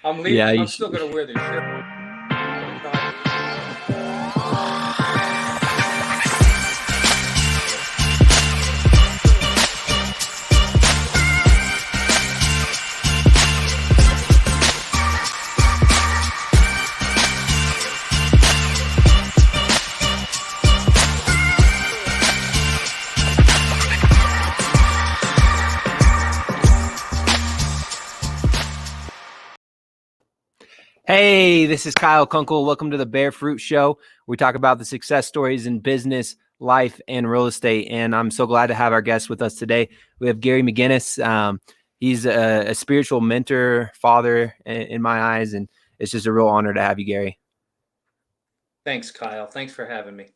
I'm Yeah, leaving. I'm still gonna wear this shirt. Hey, this is Kyle Kunkel. Welcome to the Bear Fruit Show. We talk about the success stories in business, life, and real estate. And I'm so glad to have our guest with us today. We have Gary McGinnis. He's a spiritual mentor, father in my eyes, and it's just a real honor to have you, Gary. Thanks, Kyle. Thanks for having me.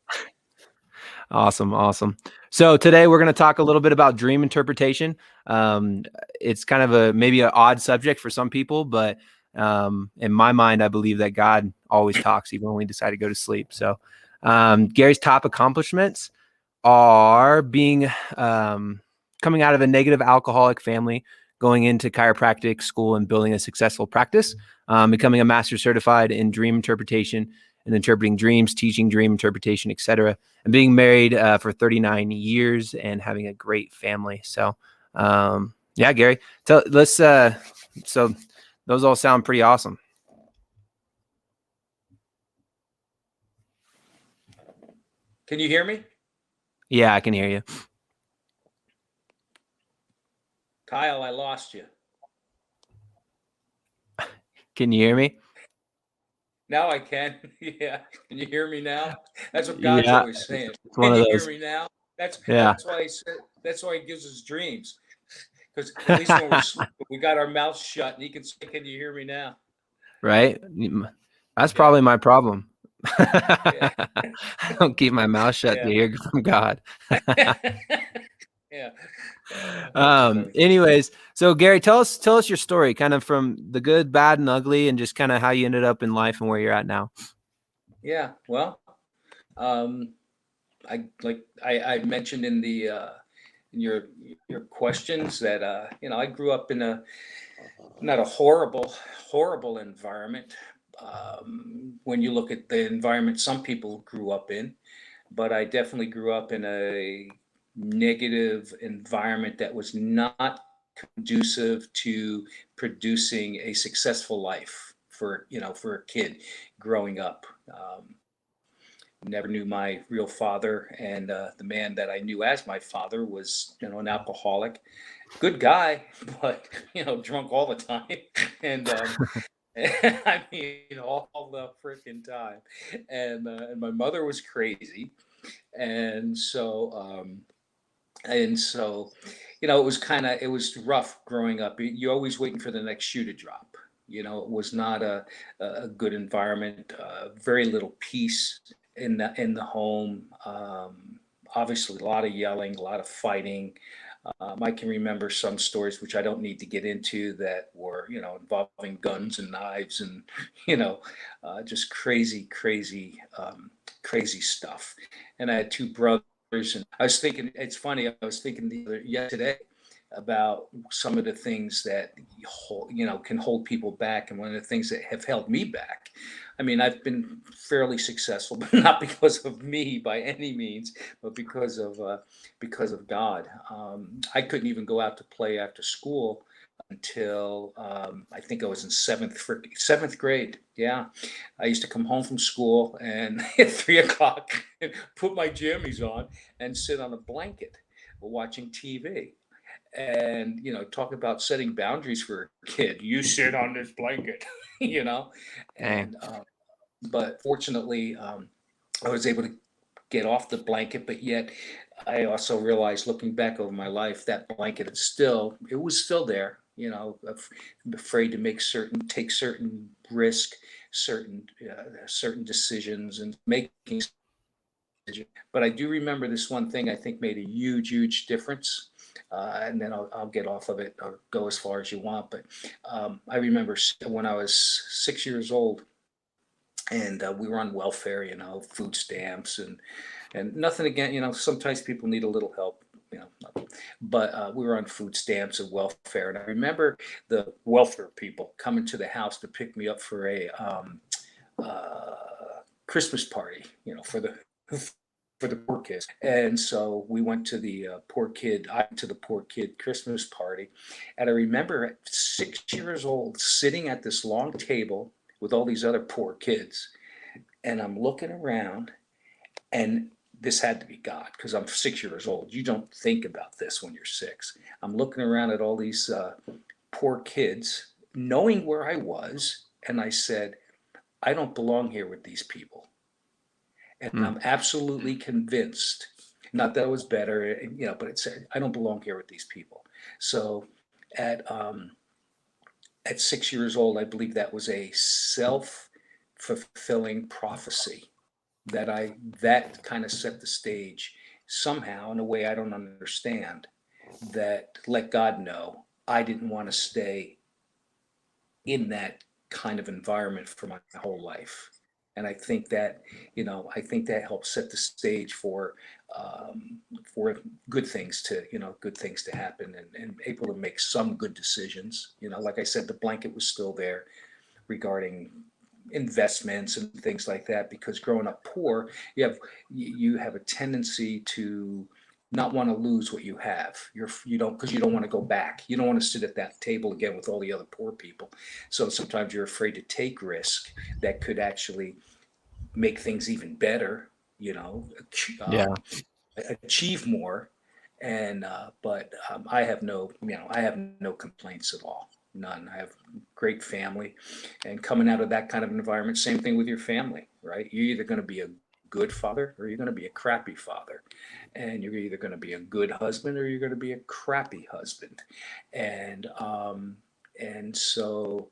Awesome. So today we're going to talk a little bit about dream interpretation. Um, it's kind of maybe an odd subject for some people, but in my mind, I believe that God always talks, even when we decide to go to sleep. So Gary's top accomplishments are being coming out of a negative alcoholic family, going into chiropractic school and building a successful practice, becoming a master certified in dream interpretation and interpreting dreams, teaching dream interpretation, etc., and being married for 39 years and having a great family. So, yeah, Gary, let's. So, those all sound pretty awesome. Can you hear me? Yeah, I can hear you. Kyle, I lost you. Can you hear me? Now I can. Yeah. Can you hear me now? That's what God's Yeah, always saying. it's one Can of you hear those. me now? That's Yeah, that's why he said that's why he gives us dreams. Because at least when we're sleeping, we got our mouths shut and he can say, "Can you hear me now?" right. That's Yeah. probably my problem. Yeah. I don't keep my mouth shut to Yeah. hear from God. Yeah. That's funny. Anyways, so Gary, tell us your story, kind of from the good, bad, and ugly, and just kind of how you ended up in life and where you're at now. Yeah. Well, um, I mentioned in the in your questions that I grew up in a not a horrible environment. When you look at the environment some people grew up in, but I definitely grew up in a negative environment that was not conducive to producing a successful life for a kid growing up. Never knew my real father, and the man that I knew as my father was an alcoholic, good guy, but drunk all the time, and I mean all the freaking time, and my mother was crazy, and so it was rough growing up. You're always waiting for the next shoe to drop. It was not a good environment. Very little peace in the home. Obviously, a lot of yelling, a lot of fighting. I can remember some stories which I don't need to get into that were involving guns and knives and you know just crazy stuff. And I had two brothers, and I was thinking, it's funny, I was thinking yesterday about some of the things that can hold people back, and one of the things that have held me back. I mean, I've been fairly successful, but not because of me by any means, but because of God. I couldn't even go out to play after school until I think I was in seventh grade. Yeah, I used to come home from school and at 3 o'clock, put my jammies on and sit on a blanket watching TV. And talk about setting boundaries for a kid. You sit on this blanket, you know. Dang. And but fortunately, I was able to get off the blanket, but yet I also realized, looking back over my life, that blanket it was still there. I'm afraid to take certain risk, certain decisions, and making. But I do remember this one thing I think made a huge difference. And then I'll get off of it or go as far as you want. But I remember when I was 6 years old, and we were on welfare, food stamps, and nothing again. Sometimes people need a little help. you know, but we were on food stamps and welfare. And I remember the welfare people coming to the house to pick me up for a uh, Christmas party, you know, for the poor kids. And so we went to the I went to the poor kid Christmas party. And I remember at 6 years old sitting at this long table with all these other poor kids. And I'm looking around, and this had to be God because I'm 6 years old. You don't think about this when you're six. I'm looking around at all these poor kids, knowing where I was. And I said, I don't belong here with these people. And Hmm. I'm absolutely convinced, not that I was better, you know, but it said, I don't belong here with these people. So at, um, at 6 years old, I believe that was a self-fulfilling prophecy that kind of set the stage somehow in a way I don't understand, that let God know I didn't want to stay in that kind of environment for my whole life. And I think that, you know, I think that helps set the stage for good things to, you know, good things to happen, and able to make some good decisions. You know, like I said, the blanket was still there regarding investments and things like that, because growing up poor, you have a tendency to not want to lose what you have. You don't, because you don't want to go back. You don't want to sit at that table again with all the other poor people. So sometimes you're afraid to take risk that could actually make things even better, you know, Yeah. achieve more. And but I have no, you know, I have no complaints at all, none. I have great family, and coming out of that kind of environment, same thing with your family, right? You're either going to be a good father or you're going to be a crappy father, and you're either going to be a good husband or you're going to be a crappy husband. And so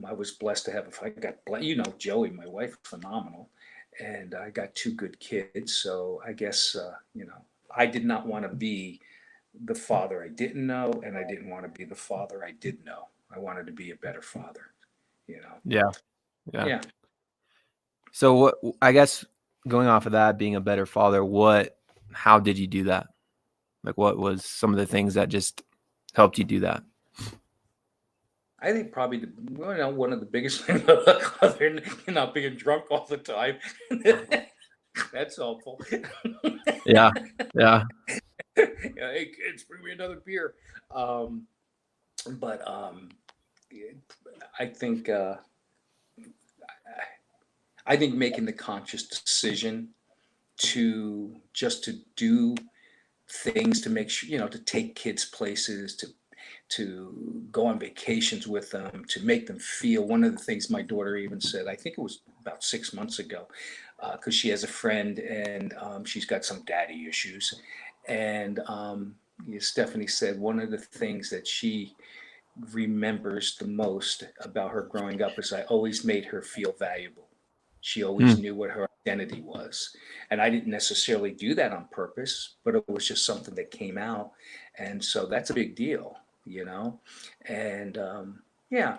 I was blessed to have, you know, Joey, my wife, phenomenal. And I got two good kids. So I guess, you know, I did not want to be the father I didn't know, and I didn't want to be the father I did know. I wanted to be a better father, you know? Yeah. Yeah. Yeah. So what, I guess going off of that, being a better father, how did you do that? Like, what was some of the things that just helped you do that? I think probably well, you know, one of the biggest things, other than not being drunk all the time, that's helpful. Yeah. Yeah. Yeah, hey kids, bring me another beer. Um, but I think I think making the conscious decision to do things to make sure, you know, to take kids places, to go on vacations with them, to make them feel. One of the things my daughter even said, I think it was about 6 months ago, because she has a friend, and she's got some daddy issues, and Stephanie said one of the things that she remembers the most about her growing up is I always made her feel valuable. She always Hmm. knew what her identity was. And I didn't necessarily do that on purpose, but it was just something that came out. And so that's a big deal, you know? And yeah.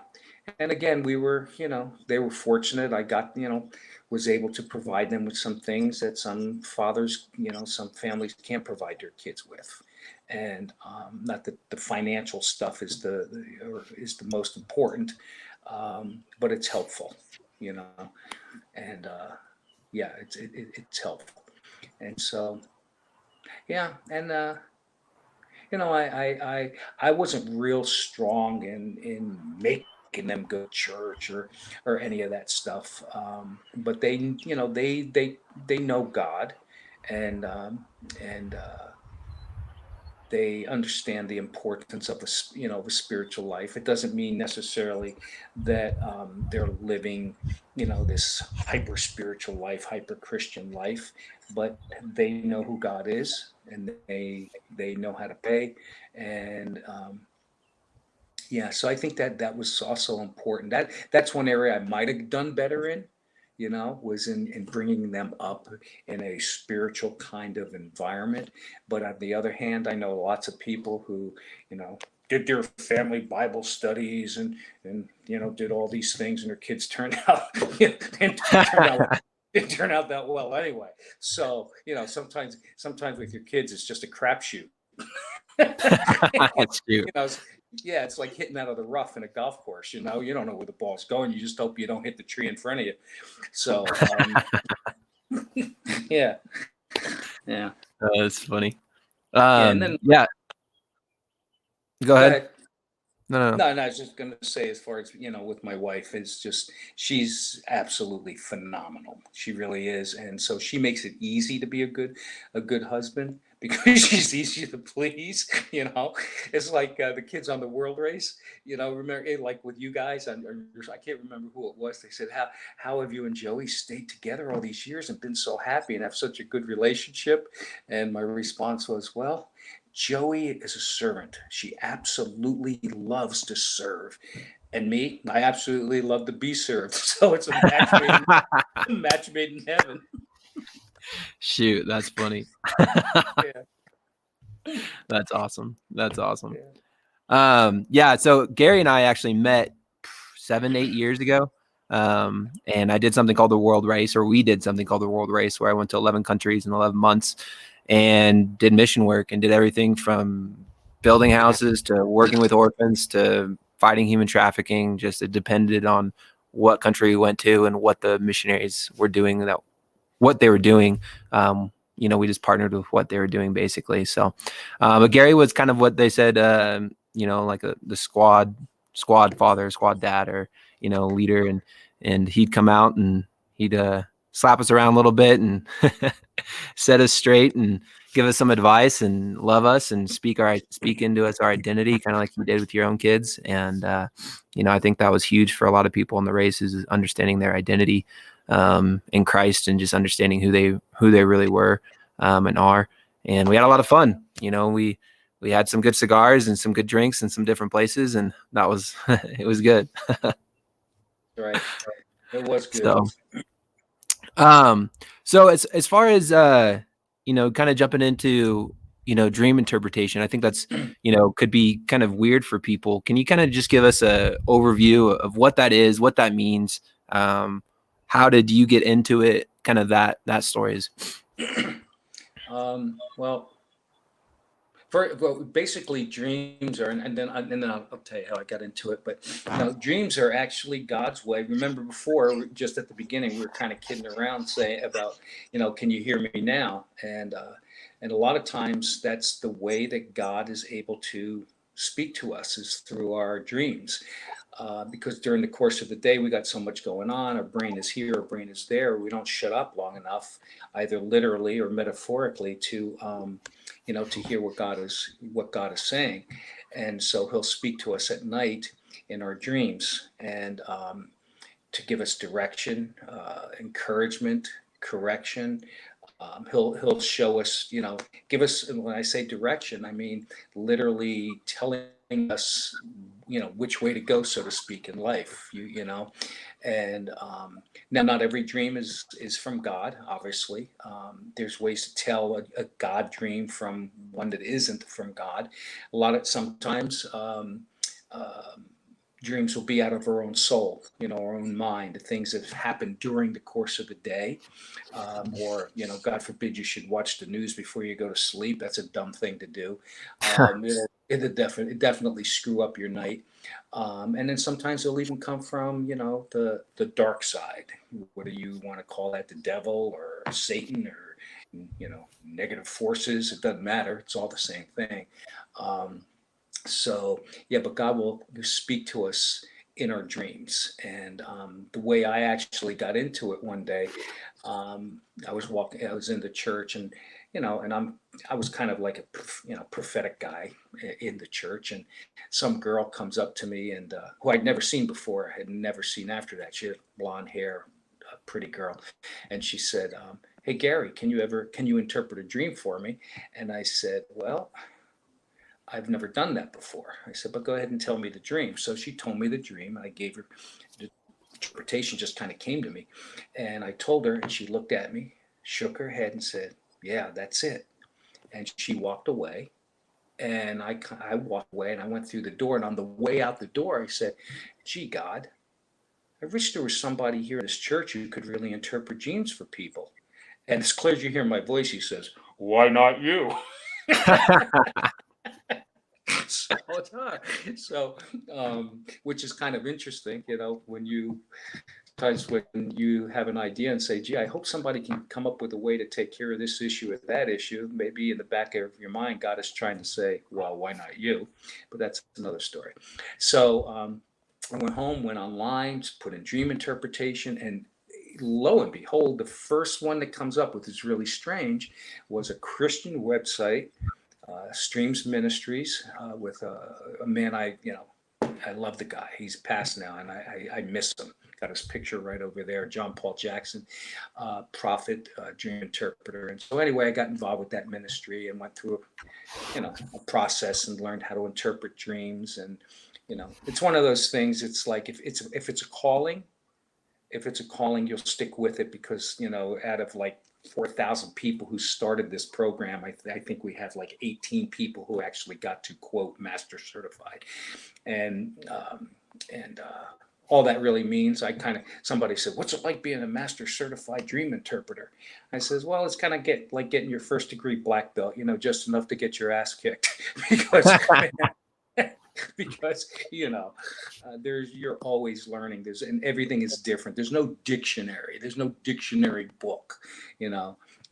And again, we were, you know, they were fortunate. I got, you know, was able to provide them with some things that some fathers, you know, some families can't provide their kids with. And not that the financial stuff is is the most important, but it's helpful, you know. And yeah, it's helpful. And so yeah, and you know, I wasn't real strong in making them go to church or any of that stuff. But they, you know, they know God, and and they understand the importance of you know, the spiritual life. It doesn't mean necessarily that they're living, you know, this hyper spiritual life, hyper Christian life, but they know who God is, and they know how to pray. And yeah, so I think that that was also important. That's one area I might have done better in, you know, was in bringing them up in a spiritual kind of environment. But on the other hand, I know lots of people who, you know, did their family Bible studies and you know, did all these things, and their kids turned out and turned out like didn't turn out that well anyway. So, sometimes with your kids, it's just a crapshoot. Shoot. Yeah, it's like hitting out of the rough in a golf course. You don't know where the ball's going. You just hope you don't hit the tree in front of you. So, yeah, yeah, That's funny. yeah. And then Yeah, go go ahead. ahead. No, no, no. No, no, I was just gonna say, as far as, with my wife, it's just she's absolutely phenomenal. She really is. And so she makes it easy to be a good husband because she's easy to please, you know. It's like the kids on the world race, remember, like with you guys, I can't remember who it was. They said, how have you and Joey stayed together all these years and been so happy and have such a good relationship? And my response was, well, Joey is a servant. She absolutely loves to serve. And me, I absolutely love to be served. So it's a match made in heaven. Shoot, that's funny. Yeah. That's awesome. That's awesome. Yeah. Yeah, so Gary and I actually met 7, 8 years ago. And I did something called the World Race, or we did something called the World Race, where I went to 11 countries in 11 months and did mission work and did everything from building houses to working with orphans to fighting human trafficking. Just it depended on what country we went to and what the missionaries were doing, what they were doing. We just partnered with what they were doing basically. So, but Gary was kind of what they said, like the squad father, squad dad, or, leader. And he'd come out and he'd slap us around a little bit and set us straight and give us some advice and love us and speak into us our identity, kind of like you did with your own kids. And, I think that was huge for a lot of people in the race, is understanding their identity in Christ and just understanding who they really were and are. And we had a lot of fun. We had some good cigars and some good drinks in some different places, and that was it was good. Right. It was good. So, so as far as kind of jumping into dream interpretation, I think that's could be kind of weird for people. Can you kind of just give us a overview of what that is, what that means? How did you get into it? Kind of that story is. Well, basically, dreams are, and then I'll tell you how I got into it. But dreams are actually God's way. Remember before, just at the beginning, we were kind of kidding around, saying about, can you hear me now? And a lot of times, that's the way that God is able to speak to us, is through our dreams. Because during the course of the day, we got so much going on. Our brain is here, our brain is there. We don't shut up long enough, either literally or metaphorically, to hear what God is saying. And so He'll speak to us at night in our dreams, and to give us direction, encouragement, correction. He'll show us, give us. And when I say direction, I mean literally telling us, which way to go, so to speak, in life. And now not every dream is from God. Obviously, there's ways to tell a God dream from one that isn't from God. Sometimes. Dreams will be out of our own soul, our own mind, the things that have happened during the course of the day. Or, God forbid you should watch the news before you go to sleep. That's a dumb thing to do. It'll definitely screw up your night. And then sometimes it'll even come from, the dark side. What do you want to call that? The devil or Satan or, negative forces. It doesn't matter. It's all the same thing. So yeah, but God will speak to us in our dreams. And the way I actually got into it one day, I was in the church, and I was kind of like a prophetic guy in the church, and some girl comes up to me, and who I'd never seen before, I had never seen after that. She had blonde hair, a pretty girl, and she said, "Hey Gary, can you interpret a dream for me?" And I said, "Well, I've never done that before." I said, "But go ahead and tell me the dream." So she told me the dream, and I gave her the interpretation. Just kind of came to me, and I told her, and she looked at me, shook her head, and said, "Yeah, that's it." And she walked away, and I walked away, and I went through the door. And on the way out the door, I said, "Gee, God, I wish there was somebody here in this church who could really interpret dreams for people. And as clear as you hear my voice, he says, why not you? So, so which is kind of interesting, when you times when you have an idea and say, gee, I hope somebody can come up with a way to take care of this issue or that issue. Maybe in the back of your mind, God is trying to say, well, why not you? But that's another story. So I went home, went online, put in dream interpretation, and lo and behold, the first one that comes up, which is really strange, was a Christian website, Streams Ministries, with a man I love the guy. He's passed now, and I miss him. Got his picture right over there, John Paul Jackson, prophet, dream interpreter. And so anyway, I got involved with that ministry and went through a process and learned how to interpret dreams. And it's one of those things. It's like if it's a calling, you'll stick with it because out of like 4,000 people who started this program, I think we have like 18 people who actually got to quote master certified, and all that really means, somebody said, what's it like being a master certified dream interpreter? I says, well, it's kind of like getting your first degree black belt, just enough to get your ass kicked because because you're always learning. And everything is different. There's no dictionary book,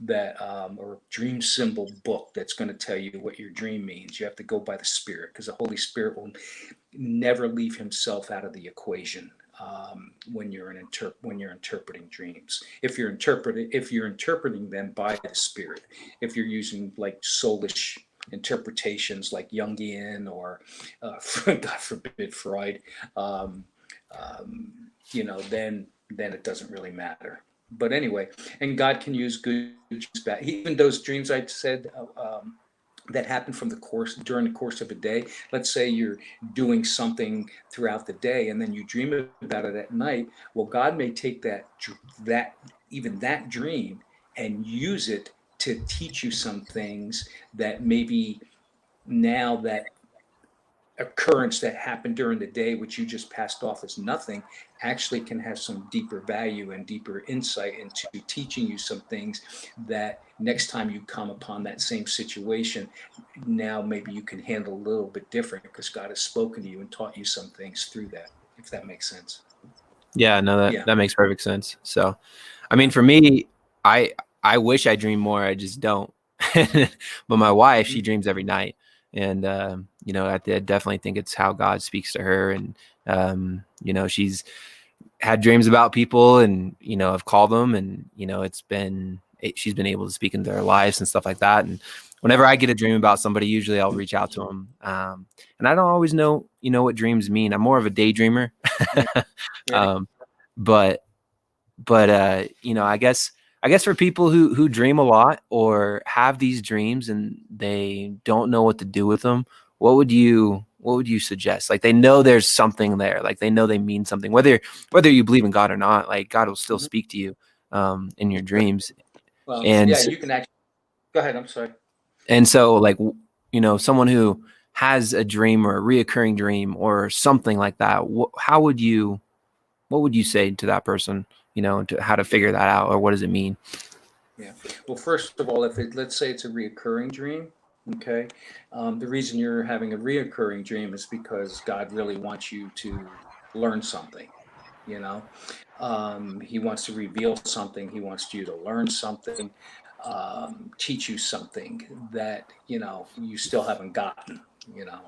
that or dream symbol book that's going to tell you what your dream means. You have to go by the Spirit, because the Holy Spirit will never leave himself out of the equation when you're interpreting dreams. If you're interpreting them by the Spirit, if you're using like soulish interpretations like Jungian or God forbid Freud, then it doesn't really matter. But anyway, and God can use good dreams, bad. Even those dreams I said that happen during the course of a day. Let's say you're doing something throughout the day and then you dream about it at night. Well, God may take that dream and use it to teach you some things that maybe now that occurrence that happened during the day, which you just passed off as nothing, actually can have some deeper value and deeper insight into teaching you some things that next time you come upon that same situation, now maybe you can handle a little bit different because God has spoken to you and taught you some things through that, if that makes sense. Yeah, no, that makes perfect sense. So, I mean, for me, I wish I dream more. I just don't. But my wife, she dreams every night. And, I definitely think it's how God speaks to her. And, she's had dreams about people and, I've called them and, she's been able to speak into their lives and stuff like that. And whenever I get a dream about somebody, usually I'll reach out to them. And I don't always know, what dreams mean. I'm more of a daydreamer. But I guess for people who dream a lot or have these dreams and they don't know what to do with them, what would you suggest? Like, they know there's something there, like they know they mean something, whether you believe in God or not, like God will still speak to you in your dreams. Well, And you can actually go ahead. I'm sorry. And so, like, someone who has a dream or a reoccurring dream or something like that, what would you say to that person, to how to figure that out, or what does it mean? Yeah. Well, first of all, let's say it's a reoccurring dream, okay, the reason you're having a reoccurring dream is because God really wants you to learn something. He wants to reveal something. He wants you to learn something, teach you something that you still haven't gotten.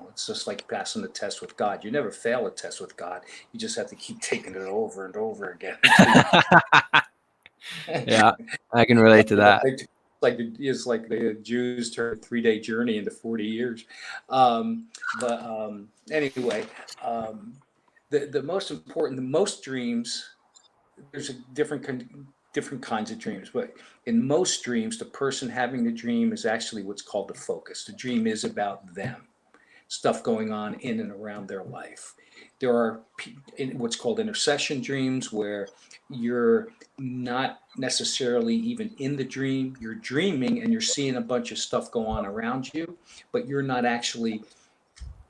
It's just like passing the test with God. You never fail a test with God. You just have to keep taking it over and over again. Yeah, I can relate to that. It's like the Jews turned a 3-day journey into 40 years. Anyway, the most dreams, there's different kinds of dreams, but in most dreams, the person having the dream is actually what's called the focus. The dream is about them, stuff going on in and around their life. There are what's called intercession dreams, where you're not necessarily even in the dream. You're dreaming and you're seeing a bunch of stuff go on around you, but you're not actually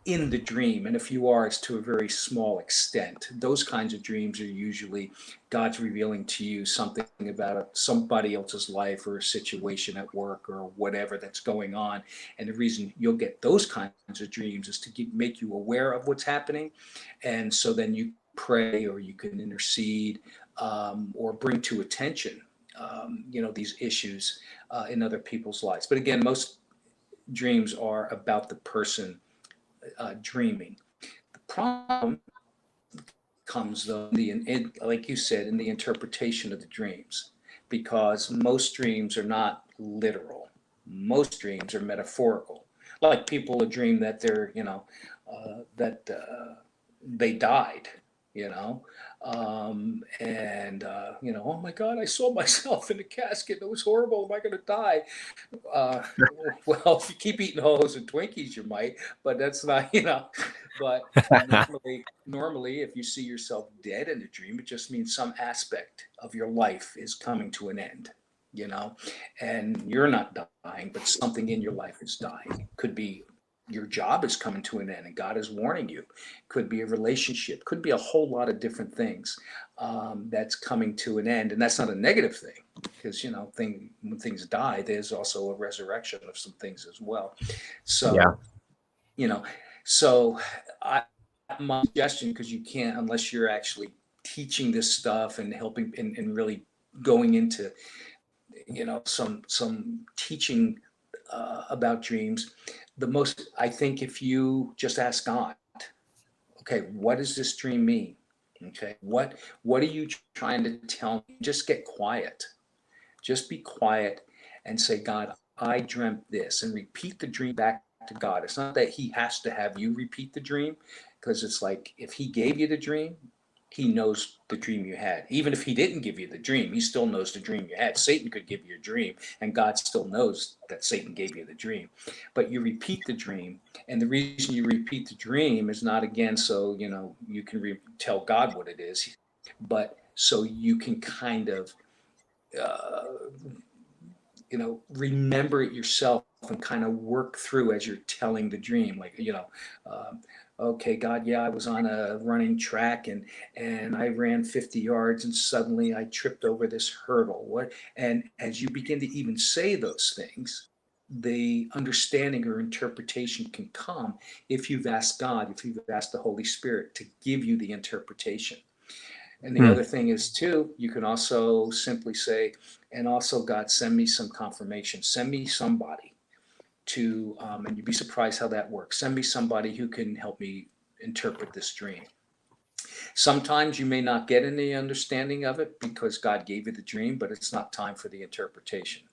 in the dream. And if you are, it's to a very small extent. Those kinds of dreams are usually God's revealing to you something about somebody else's life or a situation at work or whatever that's going on. And the reason you'll get those kinds of dreams is to make you aware of what's happening. And so then you pray, or you can intercede, or bring to attention, these issues in other people's lives. But again, most dreams are about the person dreaming. The problem comes, though, like you said, in the interpretation of the dreams, because most dreams are not literal. Most dreams are metaphorical. Like people dream that that they died, oh my God, I saw myself in the casket. It was horrible. Am I going to die? Uh, well, if you keep eating Ho-Hos and Twinkies, you might, but that's not, but normally, if you see yourself dead in a dream, it just means some aspect of your life is coming to an end, and you're not dying, but something in your life is dying. Could be your job is coming to an end and God is warning you. Could be a relationship, could be a whole lot of different things that's coming to an end. And that's not a negative thing, because, when things die, there's also a resurrection of some things as well. So, Yeah. So my suggestion, because you can't, unless you're actually teaching this stuff and helping and really going into, some teaching about dreams, I think if you just ask God, okay, what does this dream mean? Okay, what are you trying to tell me? Just get quiet. Just be quiet and say, God, I dreamt this, and repeat the dream back to God. It's not that he has to have you repeat the dream, because it's like, if he gave you the dream, he knows the dream you had. Even if he didn't give you the dream, he still knows the dream you had. Satan could give you a dream, and God still knows that Satan gave you the dream. But you repeat the dream, and the reason you repeat the dream is not, again, so you can tell God what it is, but so you can kind of uh, remember it yourself and kind of work through as you're telling the dream. Like, okay, God, yeah, I was on a running track and I ran 50 yards and suddenly I tripped over this hurdle. What? And as you begin to even say those things, the understanding or interpretation can come if you've asked God, if you've asked the Holy Spirit to give you the interpretation. And the other thing is, too, you can also simply say, and also, God, send me some confirmation. Send me somebody to, and you'd be surprised how that works. Send me somebody who can help me interpret this dream. Sometimes you may not get any understanding of it because God gave you the dream, but it's not time for the interpretation.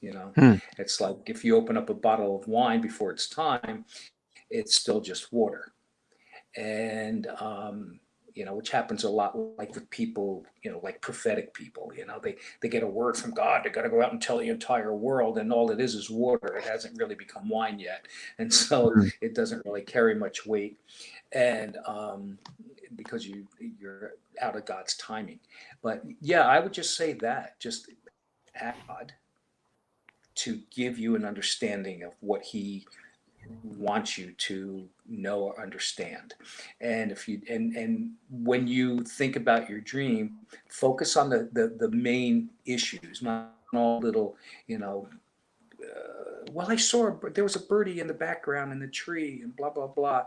It's like if you open up a bottle of wine before it's time, it's still just water. And, which happens a lot, like with people, like prophetic people, they get a word from God. They got to go out and tell the entire world, and all it is water. It hasn't really become wine yet. And so it doesn't really carry much weight. And because you're out of God's timing. But yeah, I would just say that, just ask God to give you an understanding of what he wants you to know or understand. And if you and when you think about your dream, focus on the main issues, not all little, well, I saw there was a birdie in the background in the tree and blah blah blah,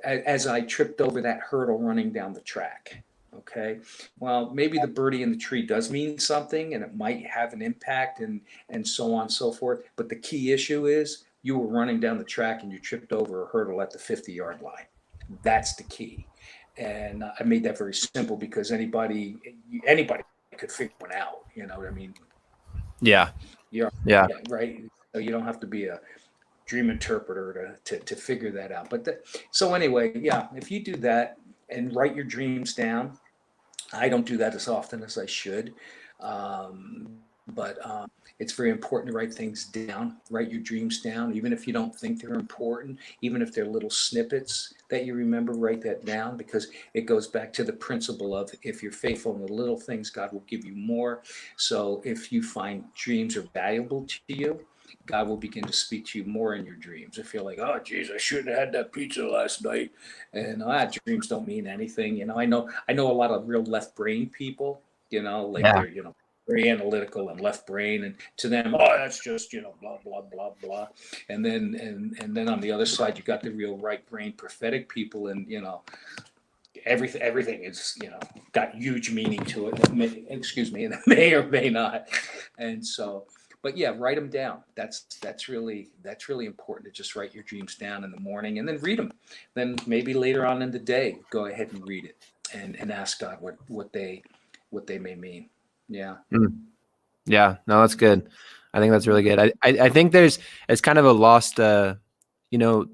as I tripped over that hurdle running down the track. Okay, well, maybe the birdie in the tree does mean something, and it might have an impact, and so on and so forth. But the key issue is you were running down the track and you tripped over a hurdle at the 50-yard line. That's the key. And I made that very simple because anybody could figure one out. You know what I mean? Yeah. Yeah. Yeah. Yeah. Right. So you don't have to be a dream interpreter to figure that out. But so anyway, yeah, if you do that and write your dreams down, I don't do that as often as I should. But it's very important to write things down, write your dreams down, even if you don't think they're important, even if they're little snippets that you remember, write that down, because it goes back to the principle of, if you're faithful in the little things, God will give you more. So if you find dreams are valuable to you, God will begin to speak to you more in your dreams. If you're like, oh, geez, I shouldn't have had that pizza last night, and dreams don't mean anything. I know a lot of real left brain people. Like Yeah. they're very analytical and left brain, and to them, oh, that's just blah blah blah blah. And then on the other side, you got the real right brain prophetic people, and everything is got huge meaning to it. That may, excuse me, and it may or may not. And so, but yeah, write them down. That's really important to just write your dreams down in the morning and then read them. Then maybe later on in the day, go ahead and read it and ask God what they may mean. Yeah. Mm. Yeah, no, that's good. I think that's really good. I think it's kind of a lost, you know,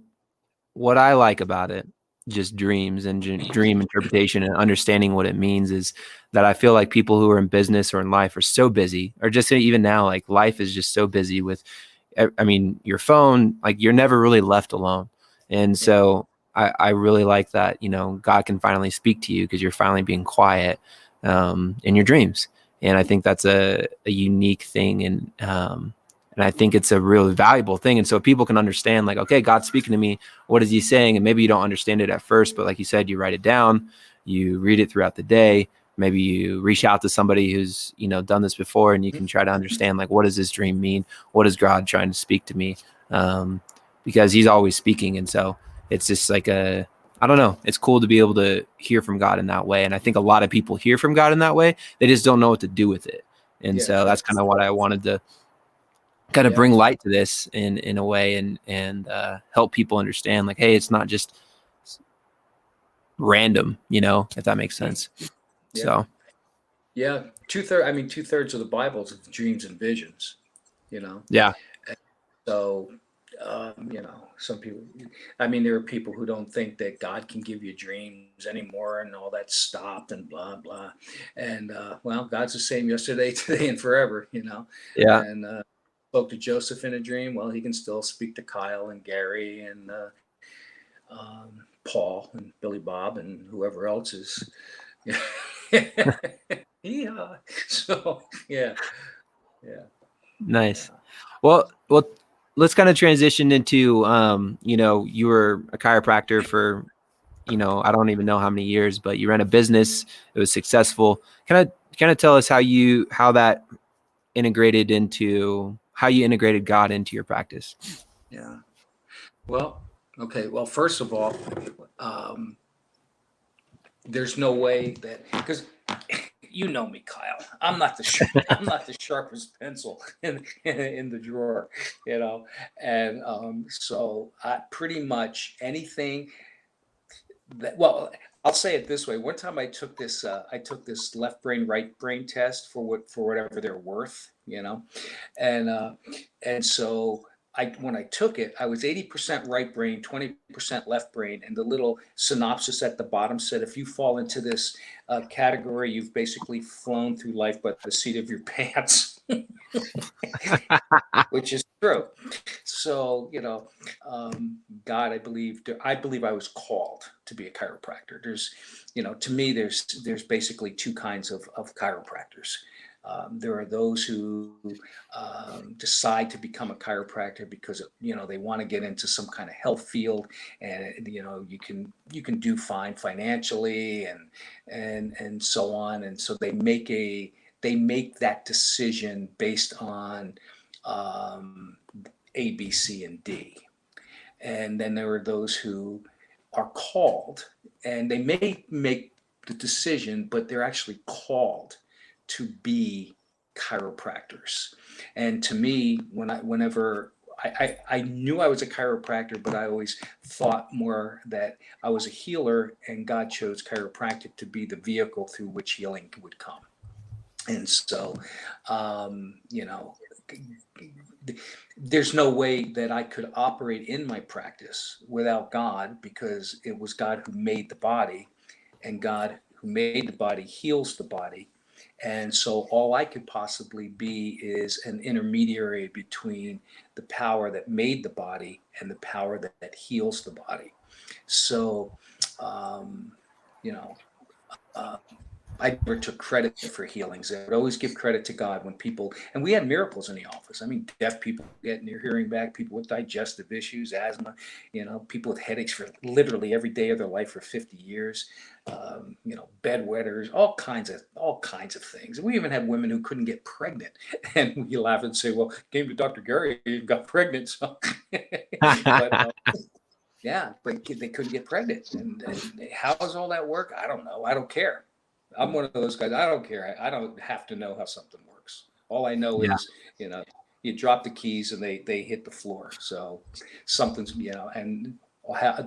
what I like about it, just dreams and dream interpretation and understanding what it means is that I feel like people who are in business or in life are so busy, or just even now, like life is just so busy with, I mean, your phone, like you're never really left alone. And Yeah. so I really like that, God can finally speak to you because you're finally being quiet in your dreams. And I think that's a unique thing. And I think it's a really valuable thing. And so people can understand like, okay, God's speaking to me. What is he saying? And maybe you don't understand it at first, but like you said, you write it down, you read it throughout the day. Maybe you reach out to somebody who's, done this before, and you can try to understand like, what does this dream mean? What is God trying to speak to me? Because he's always speaking. And so it's just like I don't know. It's cool to be able to hear from God in that way. And I think a lot of people hear from God in that way. They just don't know what to do with it. And Yeah. so that's kind of what I wanted to kind of Yeah. bring light to this in a way and help people understand like, hey, it's not just random, if that makes sense. Yeah. So Yeah. Two-thirds of the Bible is dreams and visions. You know. yeah. So, some people, there are people who don't think that God can give you dreams anymore and all that stopped and blah, blah. And, well, God's the same yesterday, today, and forever. Yeah. And spoke to Joseph in a dream. Well, he can still speak to Kyle and Gary and Paul and Billy Bob and whoever else is. Yeah. So, yeah. Yeah. Nice. Well, let's kind of transition into you were a chiropractor for I don't even know how many years, but you ran a business. It was successful. Kind of tell us how you integrated God into your practice. Yeah. Well, okay. Well, first of all, there's no way that because you know me, Kyle. I'm not the sharpest pencil in the drawer, and so I pretty much anything that well. I'll say it this way. One time I took this left brain, right brain test for whatever they're worth, and so when I took it, I was 80% right brain, 20% left brain, and the little synopsis at the bottom said, if you fall into this category, you've basically flown through life by the seat of your pants, which is true. So God, I believe I was called to be a chiropractor. To me, there's basically two kinds of chiropractors. There are those who decide to become a chiropractor because they want to get into some kind of health field, and you can do fine financially and so on, and so they make that decision based on A, B, C, and D. And then there are those who are called, and they may make the decision, but they're actually called to be chiropractors. And to me, whenever I knew I was a chiropractor, but I always thought more that I was a healer, and God chose chiropractic to be the vehicle through which healing would come. And so, there's no way that I could operate in my practice without God, because it was God who made the body, and God who made the body heals the body. And so all I could possibly be is an intermediary between the power that made the body and the power that heals the body. So, um, you know, uh, I never took credit for healings. I would always give credit to God when people, and we had miracles in the office. I mean, deaf people getting their hearing back, people with digestive issues, asthma, people with headaches for literally every day of their life for 50 years, bedwetters, all kinds of things. We even had women who couldn't get pregnant, and we laugh and say, "Well, came to Dr. Gary and got pregnant." So, but yeah, but they couldn't get pregnant, and how does all that work? I don't know. I don't care. I'm one of those guys. I don't care. I don't have to know how something works. All I know Yeah. is, you drop the keys and they hit the floor. So something's, and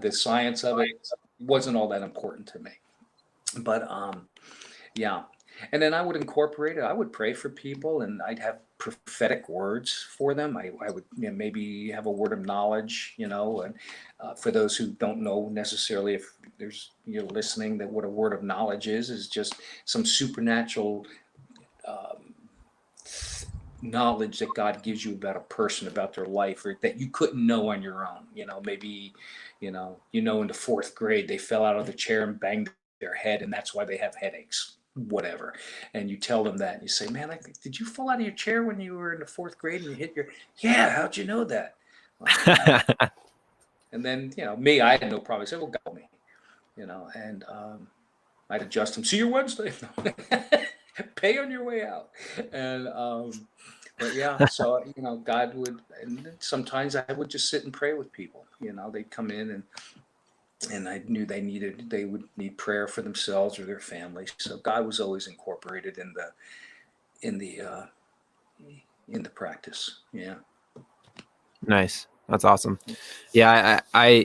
the science of it wasn't all that important to me. But yeah. And then I would incorporate it. I would pray for people and I'd have prophetic words for them. I would, maybe have a word of knowledge, and for those who don't know necessarily, if you're listening, that what a word of knowledge is just some supernatural um, knowledge that God gives you about a person, about their life, or that you couldn't know on your own. Maybe, in the fourth grade, they fell out of the chair and banged their head, and that's why they have headaches, whatever. And you tell them that, and you say, "Man, did you fall out of your chair when you were in the fourth grade and you hit your, yeah, how'd you know that?" Well, and then, me, I had no problem. I said, "Well, got me," and I'd adjust them. "See you Wednesday." Pay on your way out. And but yeah, so God would, and sometimes I would just sit and pray with people. They'd come in, and I knew they would need prayer for themselves or their families. So God was always incorporated in the uh, in the practice. Yeah. Nice. That's awesome. Yeah, I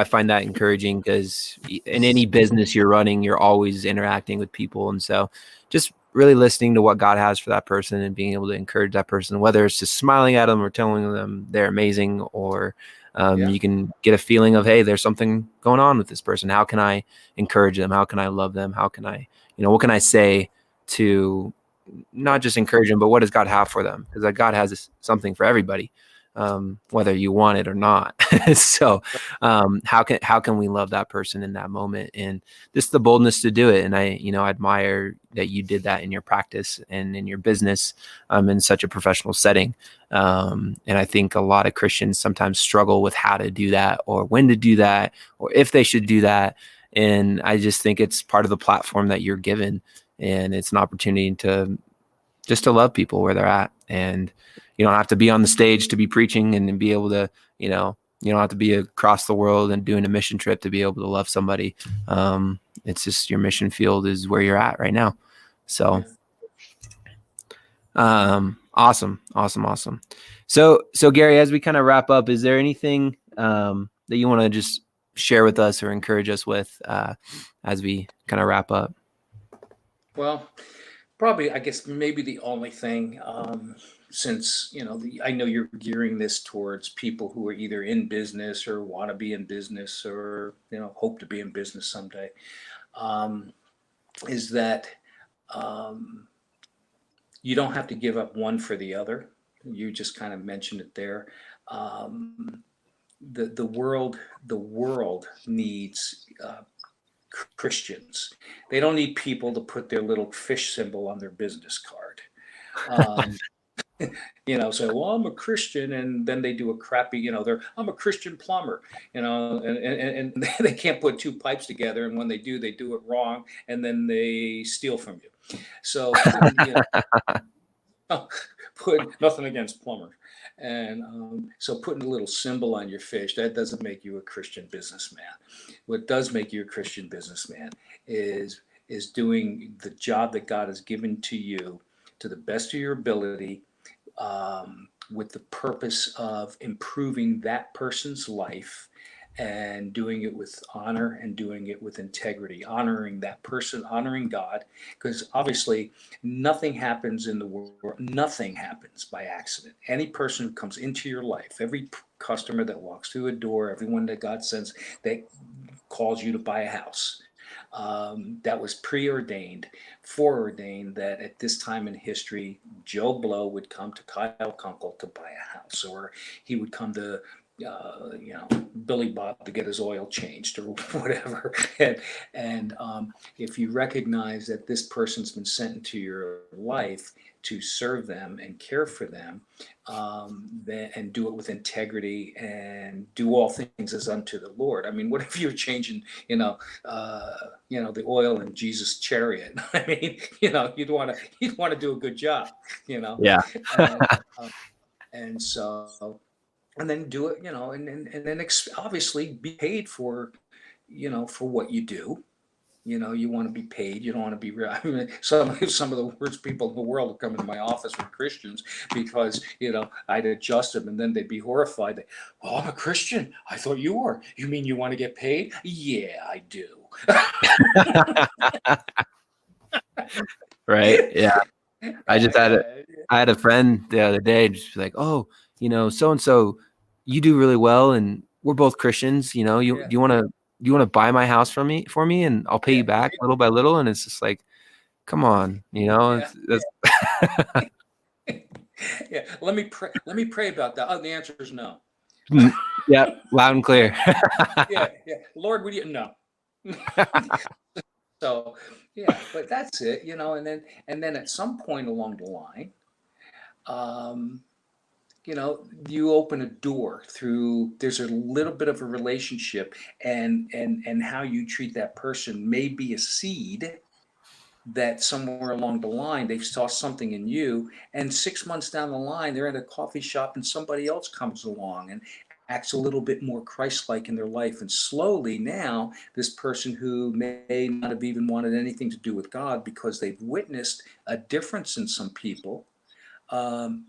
find that encouraging because in any business you're running, you're always interacting with people. And so just really listening to what God has for that person and being able to encourage that person, whether it's just smiling at them or telling them they're amazing, or Yeah. you can get a feeling of, hey, there's something going on with this person. How can I encourage them? How can I love them? How can I, what can I say to not just encourage them, but what does God have for them? Because God has something for everybody, whether you want it or not. So how can we love that person in that moment, and just the boldness to do it? And I admire that you did that in your practice and in your business, in such a professional setting. And I think a lot of Christians sometimes struggle with how to do that, or when to do that, or if they should do that. And I just think it's part of the platform that you're given, and it's an opportunity to just to love people where they're at. And you don't have to be on the stage to be preaching and be able to, you don't have to be across the world and doing a mission trip to be able to love somebody. It's just your mission field is where you're at right now. So, Yeah. awesome, awesome, awesome. So Gary, as we kind of wrap up, is there anything that you want to just share with us or encourage us with as we kind of wrap up? Well, probably, I guess maybe the only thing, since I know you're gearing this towards people who are either in business or want to be in business, or hope to be in business someday, um, is that um, you don't have to give up one for the other. You just kind of mentioned it there. Um, the world needs Christians. They don't need people to put their little fish symbol on their business card. Um, say, "Well, I'm a Christian," and then they do a crappy, I'm a Christian plumber, and they can't put two pipes together, and when they do it wrong, and then they steal from you. So put nothing against plumbers, and so putting a little symbol on your fish, that doesn't make you a Christian businessman. What does make you a Christian businessman is doing the job that God has given to you to the best of your ability, with the purpose of improving that person's life, and doing it with honor and doing it with integrity, honoring that person, honoring God, because obviously nothing happens in the world, nothing happens by accident. Any person who comes into your life, every customer that walks through a door, everyone that God sends that calls you to buy a house, that was preordained, foreordained, that at this time in history, Joe Blow would come to Kyle Kunkel to buy a house, or he would come to Billy Bob to get his oil changed or whatever. And if you recognize that this person's been sent into your life to serve them and care for them, and do it with integrity and do all things as unto the Lord. I mean, what if you're changing, the oil in Jesus' chariot? I mean, you'd want to do a good job, you know, Yeah. and and so and then do it, and then obviously be paid for, for what you do. You want to be paid. You don't want to be real. I mean, some of the worst people in the world would come into my office were Christians because I'd adjust them, and then they'd be horrified. Well, I'm a Christian. I thought you were. You mean you want to get paid? Yeah, I do. Right. Yeah. I just had a Yeah, I had a friend the other day just be like, "Oh, so and so, you do really well, and we're both Christians. You yeah, do you want to buy my house for me, and I'll pay yeah, you back little by little." And it's just like, come on, yeah, that's yeah. Let me pray. Let me pray about that. Oh, the answer is no. yeah, loud and clear. Yeah, yeah. Lord, would you? No. So, yeah, but that's it, and then at some point along the line, um, you open a door through. There's a little bit of a relationship, and how you treat that person may be a seed that somewhere along the line they saw something in you, and 6 months down the line they're at a coffee shop and somebody else comes along and acts a little bit more Christ-like in their life, and slowly now this person who may not have even wanted anything to do with God because they've witnessed a difference in some people,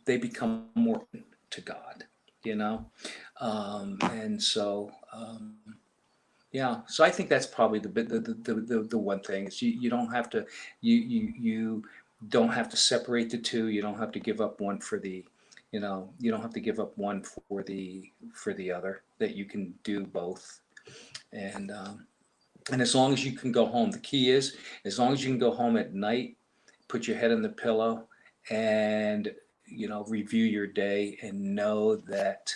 they become more open to God, and so yeah, so I think that's probably the one thing is you don't have to, you don't have to separate the two. You don't have to give up one for the, you don't have to give up one for the other. That you can do both, and as long as you can go home, the key is as long as you can go home at night, put your head on the pillow, and review your day and know that,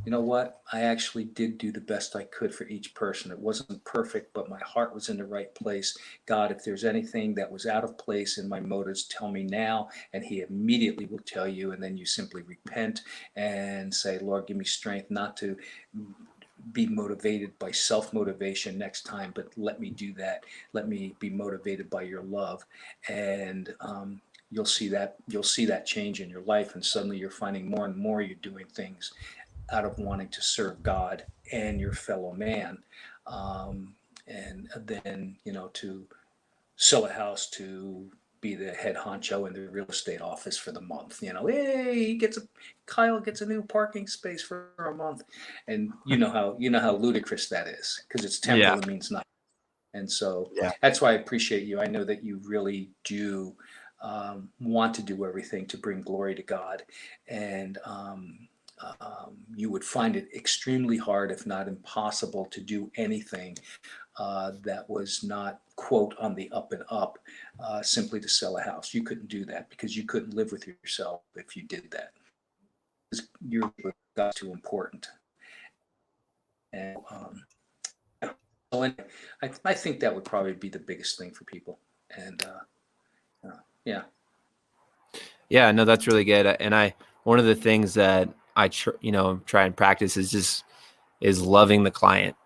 what, I actually did do the best I could for each person. It wasn't perfect, but my heart was in the right place. God, if there's anything that was out of place in my motives, tell me now. And he immediately will tell you. And then you simply repent and say, Lord, give me strength not to be motivated by self-motivation next time, but let me do that. Let me be motivated by your love. And you'll see that change in your life, and suddenly you're finding more and more you're doing things out of wanting to serve God and your fellow man. And then, to sell a house to be the head honcho in the real estate office for the month. Hey, Kyle gets a new parking space for a month, and you know how ludicrous that is because it's Yeah. temporal, it means nothing. And so Yeah. that's why I appreciate you. I know that you really do want to do everything to bring glory to God, and you would find it extremely hard, if not impossible, to do anything that was not, quote, on the up and up, simply to sell a house. You couldn't do that because you couldn't live with yourself if you did that. Your God's too important. And so I think that would probably be the biggest thing for people. And yeah. Yeah, no, that's really good. And one of the things that I try and practice is loving the client.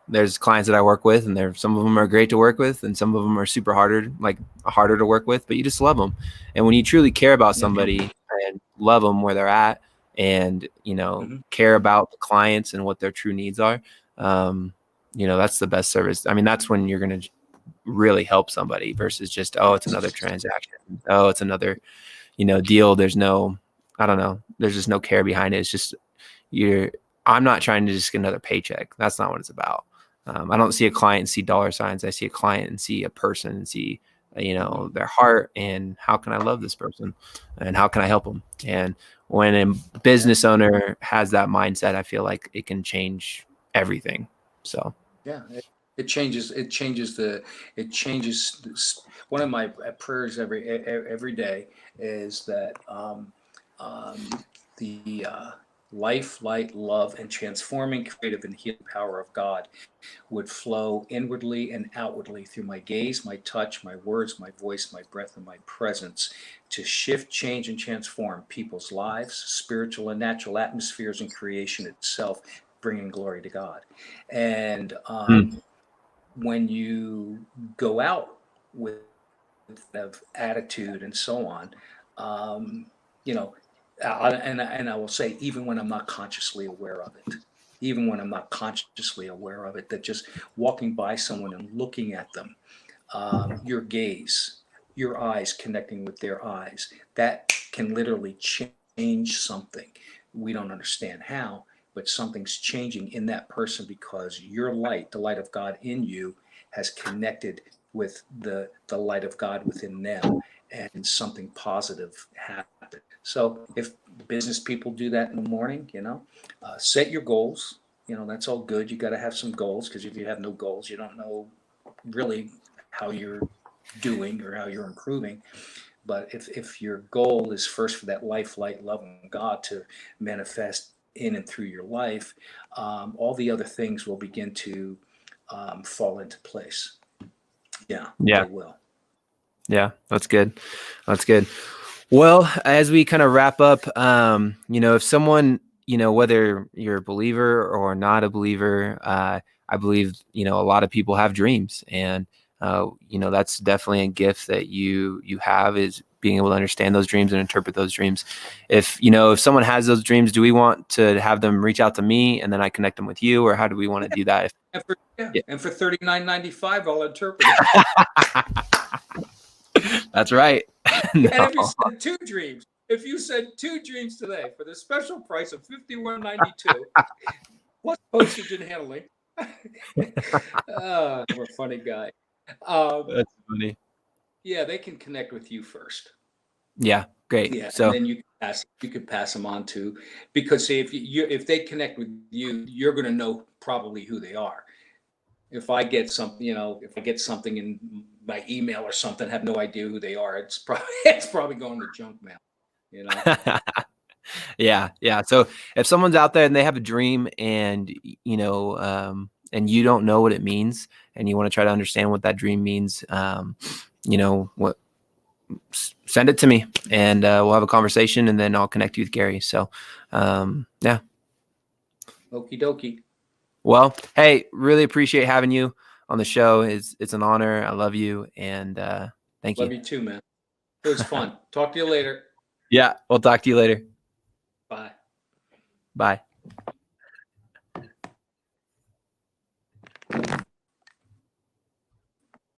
There's clients that I work with, and some of them are great to work with, and some of them are super harder to work with, but you just love them. And when you truly care about Yeah. somebody and love them where they're at, and Mm-hmm. care about the clients and what their true needs are, that's the best service. I mean, that's when you're gonna really help somebody versus just, oh, it's another transaction, oh, it's another deal. There's no, I don't know, there's just no care behind it. It's just you're I'm not trying to just get another paycheck. That's not what it's about. I don't see a client and see dollar signs. I see a client and see a person and see Mm-hmm. their heart, and how can I love this person and how can I help them. And when a business owner has that mindset, I feel like it can change everything. So Yeah, one of my prayers every day is that, um, the life, light, love, and transforming, creative, and healing power of God would flow inwardly and outwardly through my gaze, my touch, my words, my voice, my breath, and my presence to shift, change, and transform people's lives, spiritual and natural atmospheres, and creation itself, bringing glory to God. And Mm. when you go out with of attitude and so on, you know, and I will say, even when I'm not consciously aware of it, even when I'm not consciously aware of it, that just walking by someone and looking at them, your gaze, your eyes connecting with their eyes, that can literally change something. We don't understand how, but something's changing in that person because your light, the light of God in you, has connected with the light of God within them, and something positive happened. So if business people do that in the morning, set your goals. That's all good. You got to have some goals, because if you have no goals, you don't know really how you're doing or how you're improving. But if your goal is first for that life, light, love, and God to manifest in and through your life, all the other things will begin to fall into place. Yeah, Yeah. they will. Yeah. That's good. That's good. Well, as we kind of wrap up, if someone, whether you're a believer or not a believer, I believe, a lot of people have dreams, and, that's definitely a gift that you have, is being able to understand those dreams and interpret those dreams. If someone has those dreams, do we want to have them reach out to me and then I connect them with you, or how do we want to do that? Yeah. And for $39.95, I'll interpret it. That's right. And if you No. said two dreams today for the special price of $51.92 plus postage and handling, I'm a funny guy. That's funny. Yeah, they can connect with you first. Yeah. Great. Yeah, and So, then you could pass them on to, because see, if they connect with you, you're going to know probably who they are. If I get something, in my email or something, have no idea who they are, it's probably going to junk mail. You know. yeah. Yeah. So if someone's out there and they have a dream, and, and you don't know what it means, and you want to try to understand what that dream means, what, send it to me, and we'll have a conversation, and then I'll connect you with Gary. So, yeah. Okie dokie. Well, hey, really appreciate having you on the show. It's an honor. I love you, and thank you. Love you too, man. It was fun. Talk to you later. Yeah, we'll talk to you later. Bye. Bye.